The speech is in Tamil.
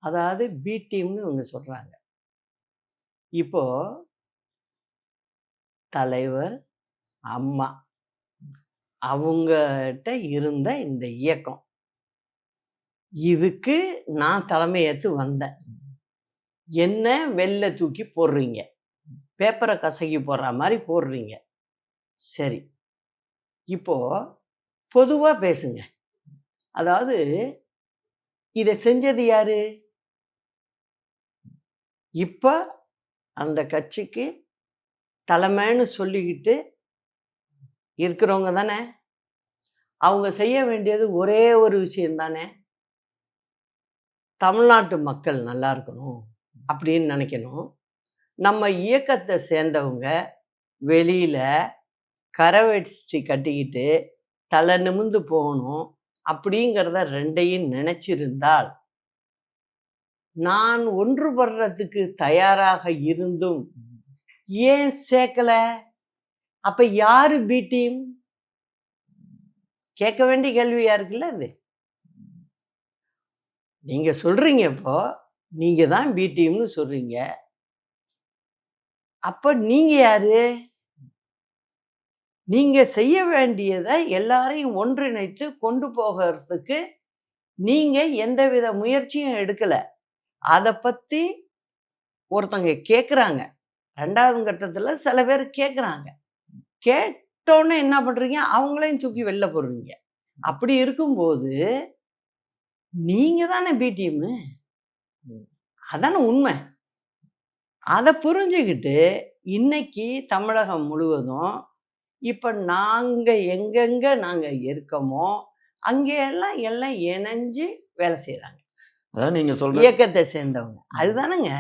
அதாவது பி டீம்னு இவங்க சொல்றாங்க. இப்போ தலைவர், அம்மா அவங்கட்ட இருந்த இந்த இயக்கம். இதுக்கு நான் தலைமையேத்து வந்தேன். என்ன வெளில தூக்கி போடுறீங்க. பேப்பர கசக்கி போடுற மாரி போடுறீங்க. சரி. இப்போ பொதுவா பேசுங்க. அதாவது இத செஞ்சது யாரு? இப்ப அந்த கட்சிக்கு தலைமைன்னு சொல்லிக்கிட்டு இருக்கிறவங்க தானே? அவங்க செய்ய வேண்டியது ஒரே ஒரு விஷயம் தானே? தமிழ்நாட்டு மக்கள் நல்லா இருக்கணும் அப்படின்னு நினைக்கணும். நம்ம இயக்கத்தை சேர்ந்தவங்க வெளியில கரவெட்டி கட்டிக்கிட்டு தலை நிமிர்ந்து போகணும் அப்படிங்கிறத ரெண்டையும் நினைச்சிருந்தால், நான் ஒன்றுபடுறதுக்கு தயாராக இருந்தும் ஏன் சேர்க்கல? அப்ப யாரு பி டீம்? கேட்க வேண்டிய கேள்வியா இருக்குல்ல அது. நீங்க சொல்றீங்க, இப்போ நீங்க தான் பி டீம்னு சொல்றீங்க. அப்ப நீங்க யாரு? நீங்க செய்ய வேண்டியதை எல்லாரையும் ஒன்றிணைத்து கொண்டு போகிறதுக்கு நீங்க எந்தவித முயற்சியும் எடுக்கல. அதை பத்தி ஒருத்தங்க கேட்குறாங்க. 2வது கட்டத்துல சில பேர் கேட்குறாங்க. கேட்டோன்னே என்ன பண்றீங்க? அவங்களையும் தூக்கி வெளில போடுறீங்க. அப்படி இருக்கும்போது நீங்க தானே பி டீமு. அதானே உண்மை. அதை புரிஞ்சுக்கிட்டு இன்னைக்கு தமிழகம் முழுவதும் இப்ப நாங்க எங்கெங்க நாங்க இருக்கோமோ அங்கெல்லாம் எல்லாம் இணைஞ்சு வேலை செய்யறாங்க. அதான் நீங்க சொல்ற இயக்கத்தை சேர்ந்தவங்க. அதுதானங்க